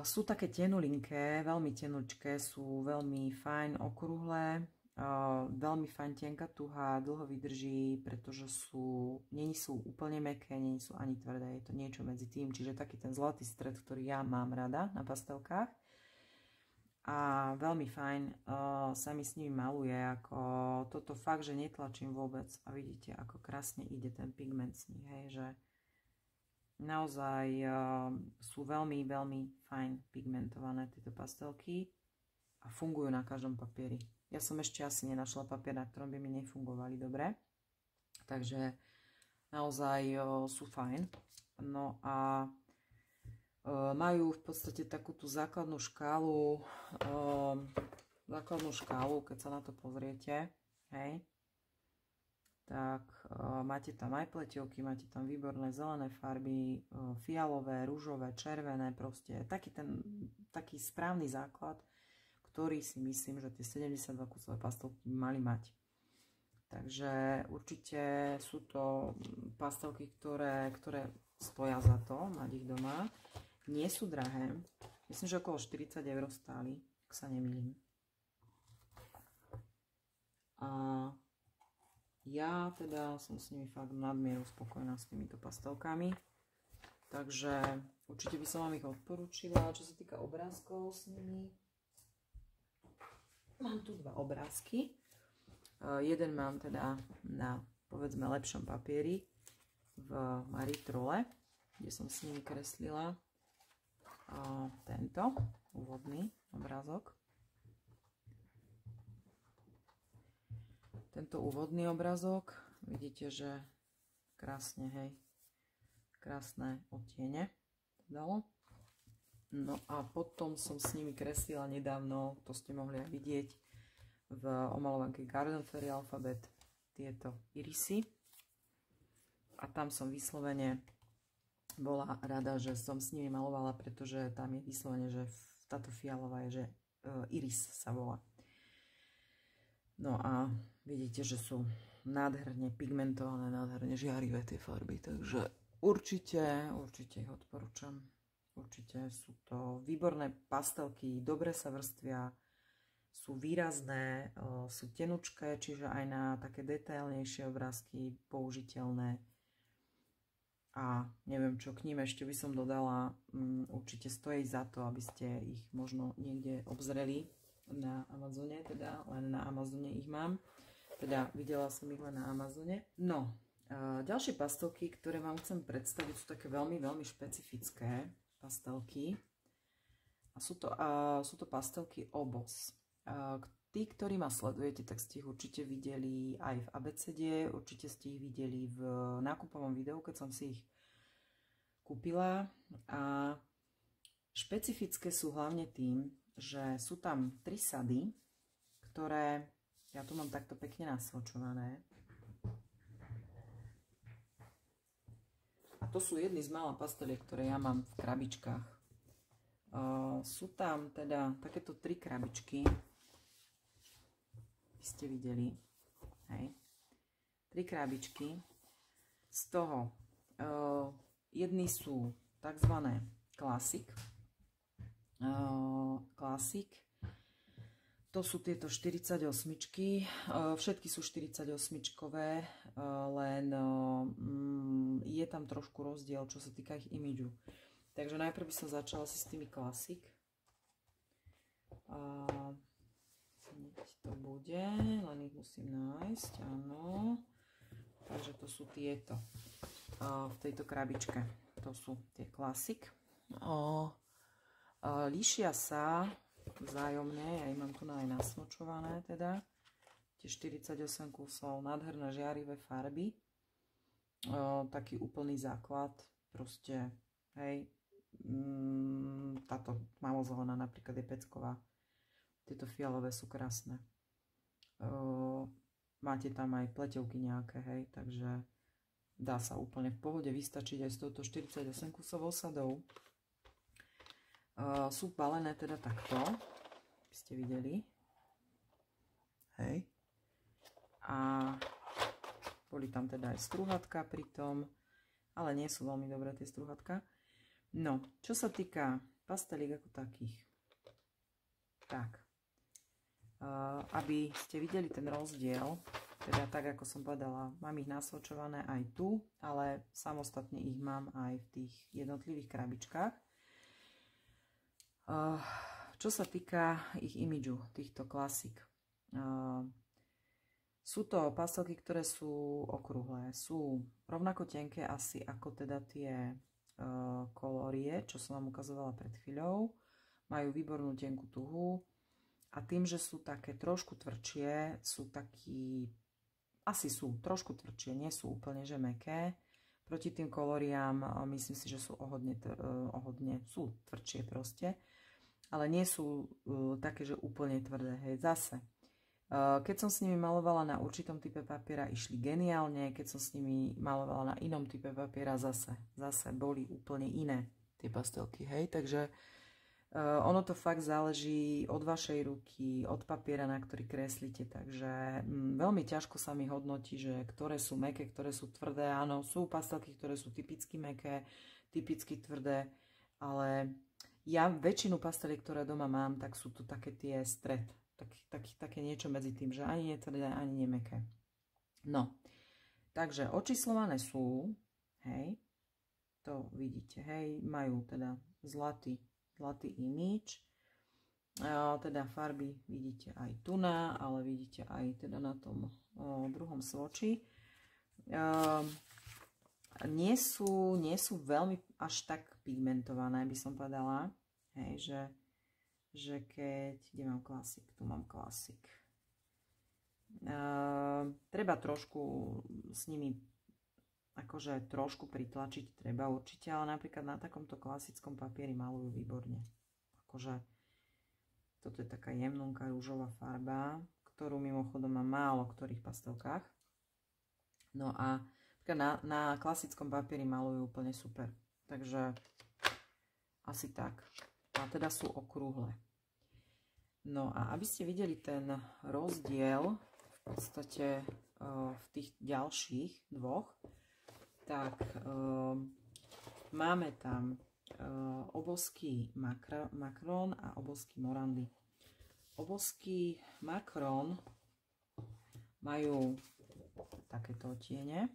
Sú také tenulinké, veľmi tenučké, sú veľmi fajn, okrúhle, veľmi fajn tenká tuha, dlho vydrží, pretože nie sú úplne mäkké, nie sú ani tvrdé, je to niečo medzi tým, čiže taký ten zlatý stred, ktorý ja mám rada na pastelkách. A veľmi fajn sa mi s nimi maluje, ako toto fakt, že netlačím vôbec a vidíte, ako krásne ide ten pigment z nich, hej, že naozaj sú veľmi, veľmi fajn pigmentované tieto pastelky a fungujú na každom papieri. Ja som ešte asi nenašla papier, na ktorom by mi nefungovali dobre. Takže naozaj sú fajn. No a majú v podstate takú tú základnú škálu, keď sa na to pozriete, hej, tak máte tam aj pleťovky, máte tam výborné zelené farby, fialové, ružové, červené, proste taký správny základ, ktorý si myslím, že tie 72 kusové pastelky mali mať. Takže určite sú to pastelky, ktoré stoja za to, mať ich doma. Nie sú drahé. Myslím, že okolo 40 € stáli, ak sa nemýlim. A ja teda som s nimi fakt nadmieru spokojná s týmito pastelkami. Takže určite by som vám ich odporúčila. Čo sa týka obrázkov s nimi, mám tu dva obrázky. Jeden mám teda na, povedzme, lepšom papieri v Marie Trolle, kde som s nimi kreslila tento úvodný obrázok. Tento úvodný obrázok, vidíte, že krásne, hej, krásne odtiene dalo. No a potom som s nimi kreslila nedávno, to ste mohli aj vidieť, v omalovanke Garden Fairy Alphabet, tieto irisy. A tam som vyslovene bola rada, že som s nimi malovala, pretože tam je vyslovene, že táto fialová je, že iris sa volá. No a vidíte, že sú nádherne pigmentované, nádherne žiarivé tie farby, takže určite ich odporúčam. Určite sú to výborné pastelky, dobre sa vrstvia, sú výrazné, sú tenučké, čiže aj na také detailnejšie obrázky použiteľné. A neviem čo, k ním ešte by som dodala, určite stojí za to, aby ste ich možno niekde obzreli na Amazone, teda len na Amazone ich mám. Teda videla som ich len na Amazone. No, ďalšie pastelky, ktoré vám chcem predstaviť, sú také veľmi, veľmi špecifické pastelky. A sú to pastelky Obos. Tí, ktorí ma sledujete, tak ste ich určite videli aj v ABCD, určite ste ich videli v nákupovom videu, keď som si ich kúpila. A špecifické sú hlavne tým, že sú tam 3 sady, ktoré, ja tu mám takto pekne nasvočované. A to sú jedny z mála pasteliek, ktoré ja mám v krabičkách. Sú tam teda takéto 3 krabičky. Ste videli, hej, 3 krabičky, z toho jedny sú tzv. Classic, to sú tieto 48, všetky sú 48-čkové, len je tam trošku rozdiel, čo sa týka ich imidžu. Takže najprv by som začala si s tými Classic. To bude, len ich musím nájsť, áno. Takže to sú tieto v tejto krabičke. To sú tie Classic. Líšia sa vzájomne, ja ich mám tu aj nasmočované teda. Tie 48 kusov, nádherné žiarivé farby. Taký úplný základ, proste, hej. Táto tmavozelená napríklad je pecková. Tieto fialové sú krásne. Máte tam aj pleťovky nejaké, hej, takže dá sa úplne v pohode vystačiť aj s touto 48 kusovou sadou. Sú balené teda takto, by ste videli. Hej. A boli tam teda aj strúhatka pri tom, ale nie sú veľmi dobré tie strúhatka. No, čo sa týka pastelík ako takých, tak, aby ste videli ten rozdiel, teda tak ako som povedala, mám ich nasvočované aj tu, ale samostatne ich mám aj v tých jednotlivých krabičkách. Čo sa týka ich imidžu, týchto Classic, sú to pastelky, ktoré sú okrúhle, sú rovnako tenké asi ako teda tie kolorie, čo som vám ukazovala pred chvíľou, majú výbornú tenkú tuhu. A tým, že sú také trošku tvrdšie, sú taký asi sú trošku tvrdšie, nie sú úplne že mäkké. Proti tým koloriám myslím si, že sú sú tvrdšie proste, ale nie sú také, že úplne tvrdé. Hej, zase. Keď som s nimi malovala na určitom type papiera, išli geniálne, keď som s nimi malovala na inom type papiera, zase boli úplne iné tie pastelky, hej, takže ono to fakt záleží od vašej ruky, od papiera, na ktorý kreslíte, takže veľmi ťažko sa mi hodnotí, že ktoré sú mäkké, ktoré sú tvrdé. Áno, sú pastelky, ktoré sú typicky mäkké, typicky tvrdé, ale ja väčšinu pasteliek, ktoré doma mám, tak sú to také tie stred, také niečo medzi tým, že ani netvrdé, ani nemäkké. No, takže očíslované sú, hej, to vidíte, hej, majú teda zlatý imič. Teda farby vidíte aj tu ale vidíte aj teda na tom druhom svoči. Nie sú veľmi až tak pigmentované, by som povedala. Hej, že keď... Kde mám klasik? Tu mám klasik. Treba trošku s nimi akože trošku pritlačiť treba určite, ale napríklad na takomto klasickom papieri malujú výborne. Akože toto je taká jemnúnka rúžová farba, ktorú mimochodom mám málo v ktorých pastelkách. No a na klasickom papieri malujú úplne super. Takže asi tak. A teda sú okrúhle. No a aby ste videli ten rozdiel v podstate v tých ďalších dvoch, tak máme tam obovský Macron a obovský Morandi. Obovský Macron majú takéto odtiene.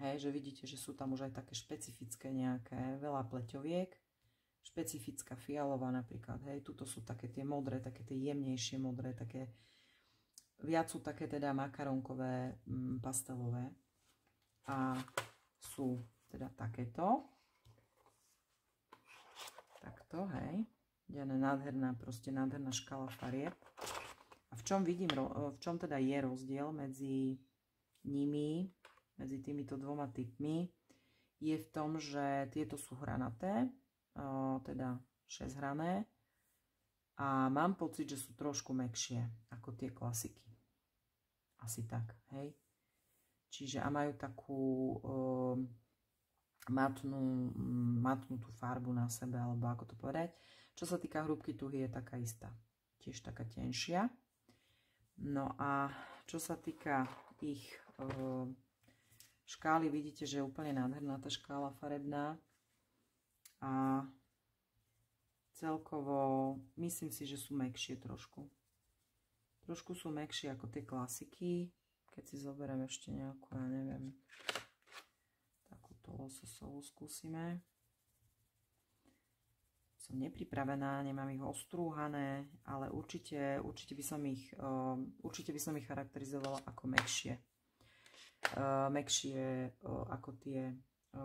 Hej, že vidíte, že sú tam už aj také špecifické nejaké, veľa pleťoviek. Špecifická fialová napríklad. Hej, tuto sú také tie modré, také tie jemnejšie modré, také viac sú také teda makarónkové, pastelové. A sú teda takéto. Takto, hej. Nádherná, proste nádherná škála farieb. A v čom teda je rozdiel medzi nimi, medzi týmito dvoma typmi, je v tom, že tieto sú hranaté, teda 6-hrané. A mám pocit, že sú trošku mäkšie ako tie klasiky. Asi tak, hej. Čiže a majú takú matnú tú farbu na sebe, alebo ako to povedať. Čo sa týka hrúbky tuhy, je taká istá. Tiež taká tenšia. No a čo sa týka ich škály, vidíte, že je úplne nádherná tá škála farebná. A celkovo myslím si, že sú mäkšie trošku. Trošku sú mäkšie ako tie klasiky. Keď si zoberiem ešte nejakú, ja neviem, takúto lososovú skúsime. Som nepripravená, nemám ich ostrúhané, ale určite by som ich charakterizovala ako mäkšie. Mäkšie ako tie,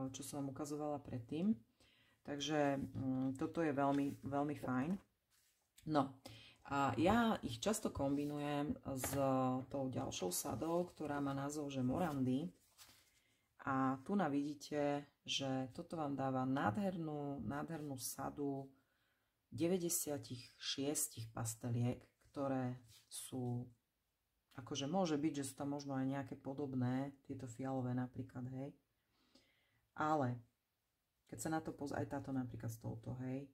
čo som vám ukazovala predtým. Takže toto je veľmi, veľmi fajn. No. A ja ich často kombinujem s tou ďalšou sadou, ktorá má názov, že Morandi. A tu vidíte, že toto vám dáva nádhernú sadu 96 pasteliek, ktoré sú, akože môže byť, že sú tam možno aj nejaké podobné, tieto fialové napríklad, hej. Ale, keď sa na to pozrie, aj táto napríklad s touto, hej.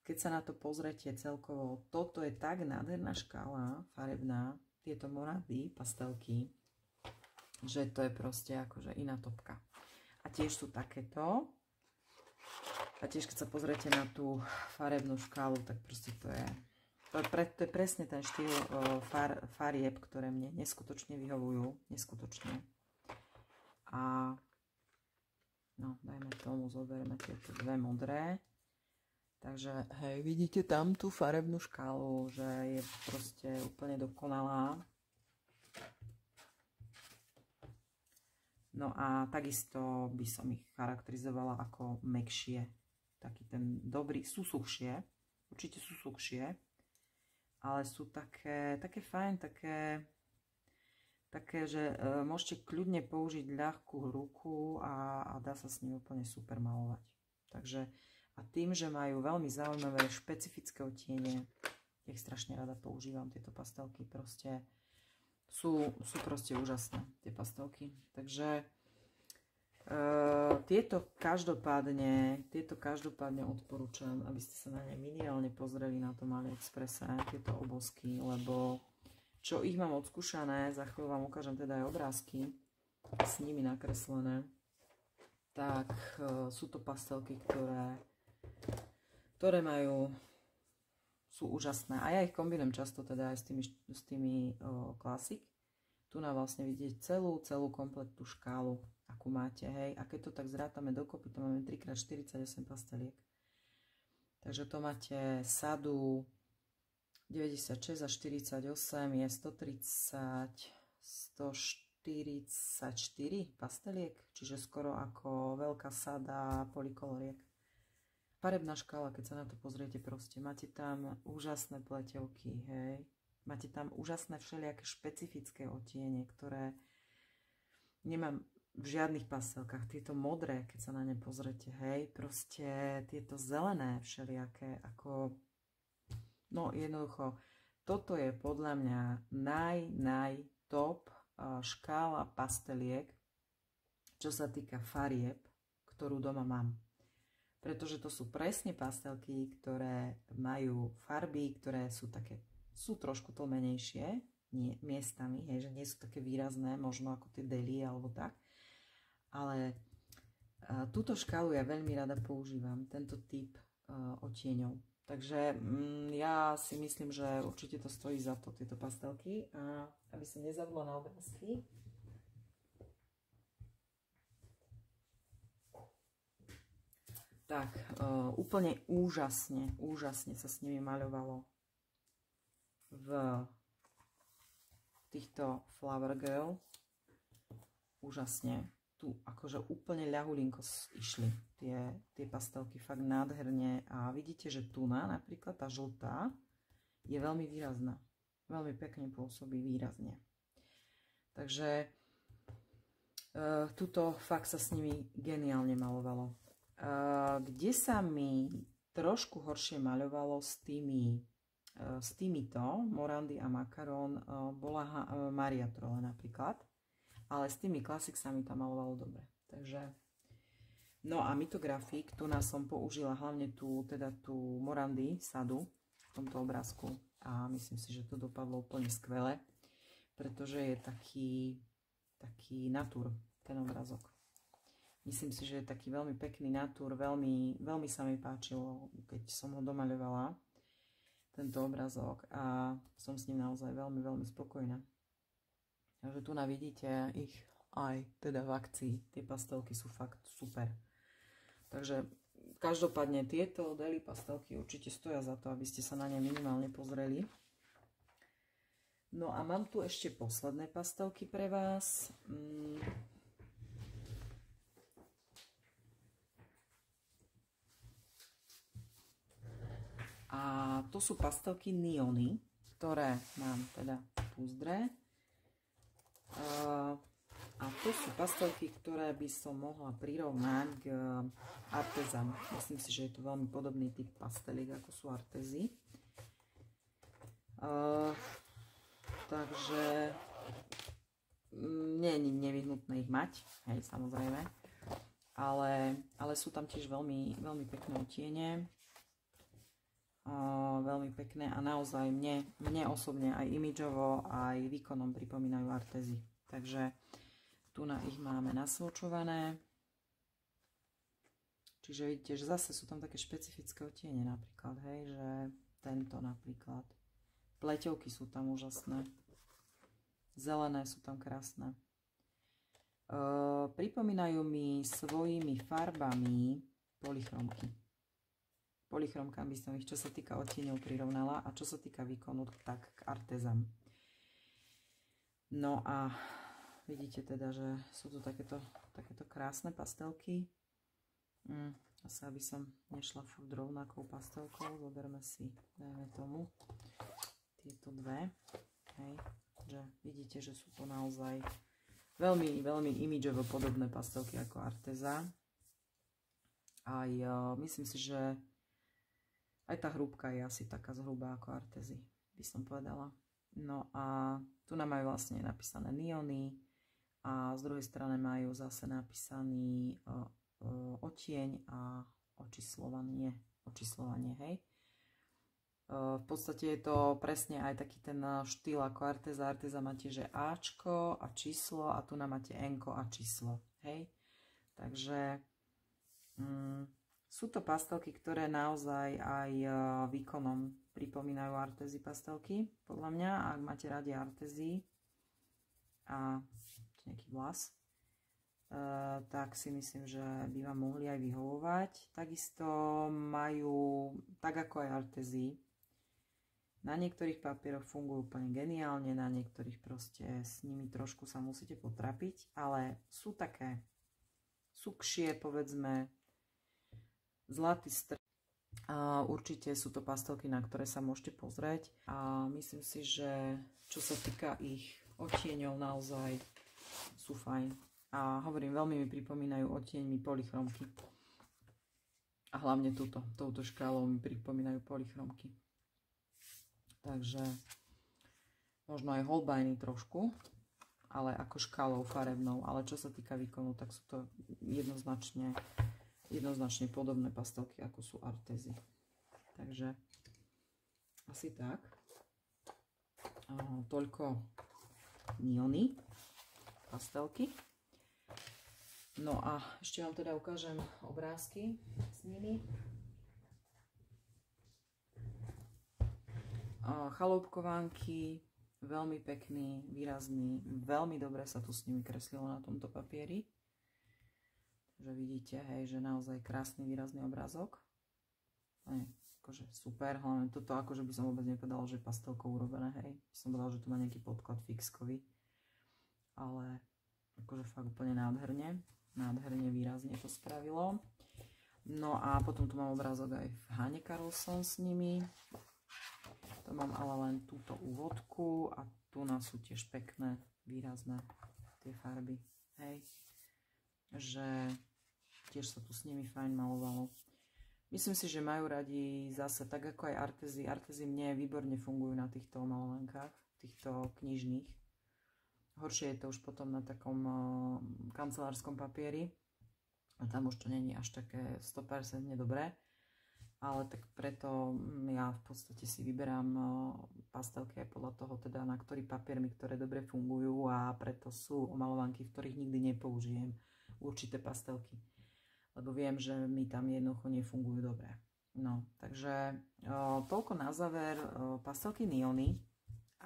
Keď sa na to pozriete celkovo, toto je tak nádherná škála farebná, tieto Morandi pastelky, že to je proste akože iná topka. A tiež sú takéto. A tiež keď sa pozriete na tú farebnú škálu, tak proste to je presne ten štýl farieb, ktoré mne neskutočne vyhovujú. Neskutočne. A no, dajme tomu, zoberieme tieto dve modré. Takže, hej, vidíte tam tú farebnú škálu, že je proste úplne dokonalá. No a takisto by som ich charakterizovala ako mäkšie. Taký ten dobrý, sú suchšie, určite sú suchšie, ale sú také fajn, také, že môžete kľudne použiť ľahkú ruku a dá sa s ním úplne super malovať. Takže a tým, že majú veľmi zaujímavé špecifické odtiene, ich strašne rada používam, tieto pastelky, proste sú proste úžasné, tie pastelky. Takže tieto každopádne odporúčam, aby ste sa na ne minimálne pozreli na tom AliExpresse, tieto obozky, lebo čo ich mám odskúšané, za chvíľu vám ukážem teda aj obrázky s nimi nakreslené, tak sú to pastelky, ktoré sú úžasné. A ja ich kombinujem často teda aj s tými Classic. Tu na vlastne vidieť celú kompletnú škálu, akú máte, hej. A keď to tak zrátame dokopy, to máme 3x48 pasteliek. Takže to máte sadu 96 a 48 je 144 pasteliek, čiže skoro ako veľká sada polikoloriek. Farebná škála, keď sa na to pozriete, proste máte tam úžasné pleťovky, hej. Máte tam úžasné všelijaké špecifické odtiene, ktoré nemám v žiadnych pastelkách. Tieto modré, keď sa na ne pozriete, hej, proste tieto zelené všelijaké, ako, no jednoducho, toto je podľa mňa top škála pasteliek, čo sa týka farieb, ktorú doma mám. Pretože to sú presne pastelky, ktoré majú farby, ktoré sú trošku tlmenejšie miestami, hej, že nie sú také výrazné, možno ako tie deli alebo tak. Ale túto škálu ja veľmi rada používam, tento typ odtieňov. Takže ja si myslím, že určite to stojí za to, tieto pastelky. A aby som nezabudla na obrázky. Tak, úplne úžasne sa s nimi maľovalo v týchto Flower Girl. Úžasne. Tu akože úplne ľahulinko išli tie pastelky, fakt nádherne. A vidíte, že tuna, napríklad tá žltá, je veľmi výrazná. Veľmi pekne pôsobí výrazne. Takže tuto fakt sa s nimi geniálne malovalo. Kde sa mi trošku horšie maľovalo s týmito Morandy a Macaron, bola Maria Trolle napríklad, ale s tými Classic sa mi tam malovalo dobre. Takže, no a Mythographic, tu nás som použila hlavne tú Morandy sadu v tomto obrázku a myslím si, že to dopadlo úplne skvele, pretože je taký natúr ten obrázok. Myslím si, že je taký veľmi pekný natúr, veľmi sa mi páčilo, keď som ho domaľovala, tento obrázok, a som s ním naozaj veľmi spokojná. Takže tu vidíte ich aj teda v akcii, tie pastelky sú fakt super. Takže každopádne tieto deli pastelky určite stoja za to, aby ste sa na ne minimálne pozreli. No a mám tu ešte posledné pastelky pre vás. A to sú pastelky Neony, ktoré mám teda v púzdre. A to sú pastelky, ktoré by som mohla prirovnať k Artezan. Myslím si, že je to veľmi podobný typ pastelík, ako sú Artezy. Takže nie je nevyhnutné ich mať, hej, samozrejme. Ale sú tam tiež veľmi pekné odtiene. Veľmi pekné a naozaj mne osobne aj imidžovo, aj výkonom pripomínajú Artezy. Takže tu ich máme nasvočované. Čiže vidíte, že zase sú tam také špecifické odtiene napríklad, hej, že tento napríklad. Pleťovky sú tam úžasné. Zelené sú tam krásne. Pripomínajú mi svojimi farbami polychromky. Polychromkám by som ich, čo sa týka odtieňov, prirovnala, a čo sa týka výkonu, tak k Artezan. No a vidíte teda, že sú tu takéto krásne pastelky. Asi aby som nešla furt rovnakou pastelkou, zoberme si, dajme tomu, tieto dve. Hej? Že vidíte, že sú to naozaj veľmi, veľmi imidžovo podobné pastelky ako Arteza. Aj myslím si, že aj tá hrúbka je asi taká zhrubá ako Artezy, by som povedala. No a tu nám majú vlastne napísané neony a z druhej strany majú zase napísaný odtieň a očíslovanie, hej. V podstate je to presne aj taký ten štýl ako Arteza. Arteza máte, že Ačko a číslo a tu nám máte Nko a číslo, hej. Takže sú to pastelky, ktoré naozaj aj výkonom pripomínajú Artezy pastelky, podľa mňa. Ak máte radi Artezy a nejaký vlas, tak si myslím, že by vám mohli aj vyhovovať. Takisto majú, tak ako aj Artezy, na niektorých papieroch fungujú úplne geniálne, na niektorých proste s nimi trošku sa musíte potrapiť, ale sú také sukšie, povedzme, zlatý stred. Určite sú to pastelky, na ktoré sa môžete pozrieť a myslím si, že čo sa týka ich odtieňov, naozaj sú fajn. A hovorím, veľmi mi pripomínajú odtieňmi polychromky. A hlavne touto škálou mi pripomínajú polychromky. Takže možno aj Holbeiny trošku, ale ako škálou farebnou. Ale čo sa týka výkonu, tak sú to jednoznačne podobné pastelky, ako sú Artezy. Takže asi tak. Toľko neony, pastelky. No a ešte vám teda ukážem obrázky s nimi. Chaloupkovánky, veľmi pekný, výrazný, veľmi dobre sa tu s nimi kreslilo na tomto papieri. Takže vidíte, hej, že naozaj krásny, výrazný obrázok. Akože super, hlavne toto akože by som vôbec nepovedala, že je pastelkou urobené, hej. Som povedala, že tu má nejaký podklad fixkový. Ale akože fakt úplne nádherne, výrazne to spravilo. No a potom tu mám obrázok aj v Hane Carlson s nimi. To mám ale len túto úvodku a tu nás sú tiež pekné, výrazné tie farby, hej. Že tiež sa tu s nimi fajn malovalo. Myslím si, že majú radi zase tak ako aj Artezy. Artezy mne výborne fungujú na týchto malovankách, týchto knižných. Horšie je to už potom na takom kancelárskom papieri. A tam už to není až také 100% dobré. Ale tak preto ja v podstate si vyberám pastelky aj podľa toho, teda na ktorý papier mi ktoré dobre fungujú a preto sú omalovanky, v ktorých nikdy nepoužijem určité pastelky. Lebo viem, že mi tam jednoducho nefungujú dobre. No, takže toľko na záver pastelky neony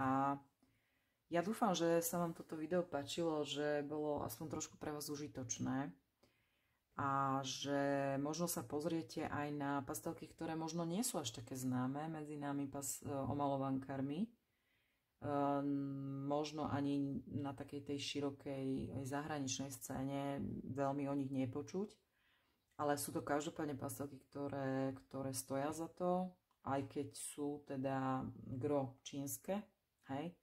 a ja dúfam, že sa vám toto video páčilo, že bolo aspoň trošku pre vás užitočné. A že možno sa pozriete aj na pastelky, ktoré možno nie sú až také známe medzi nami omalovankármi. Možno ani na takej tej širokej zahraničnej scéne veľmi o nich nepočuť. Ale sú to každopádne pastelky, ktoré stoja za to, aj keď sú teda gro čínske, hej.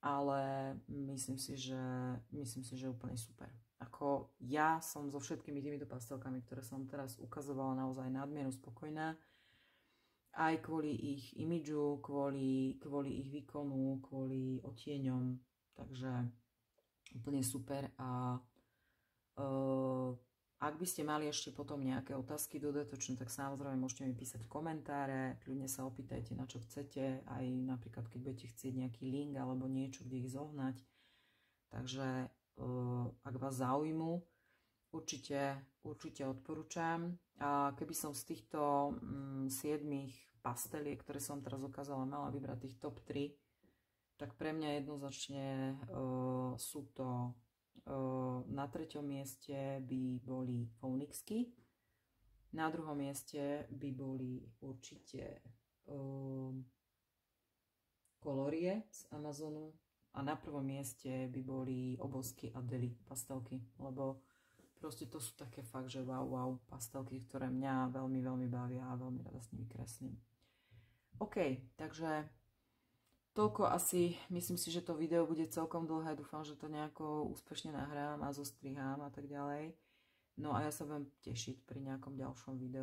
Ale myslím si, že úplne super. Ako ja som so všetkými týmito pastelkami, ktoré som teraz ukazovala, naozaj nadmieru spokojná. Aj kvôli ich imidžu, kvôli ich výkonu, kvôli odtieňom. Takže úplne super. A ak by ste mali ešte potom nejaké otázky dodatočné, tak samozrejme môžete mi písať komentáre. Kľudne sa opýtajte, na čo chcete. Aj napríklad, keď budete chcieť nejaký link alebo niečo, kde ich zohnať. Takže ak vás zaujímu, určite odporúčam. A keby som z týchto 7 pasteliek, ktoré som teraz ukázala, mala vybrať tých top 3, tak pre mňa jednoznačne sú to na 3. mieste by boli Onyxky, na 2. mieste by boli určite Kolorie z Amazonu, a na 1. mieste by boli Obosky a Deli pastelky, lebo proste to sú také fakt, že wow pastelky, ktoré mňa veľmi, veľmi bavia a veľmi rada s nimi kreslím. OK, takže toľko asi, myslím si, že to video bude celkom dlhé, dúfam, že to nejako úspešne nahrám a zostrihám a tak ďalej. No a ja sa budem tešiť pri nejakom ďalšom videu.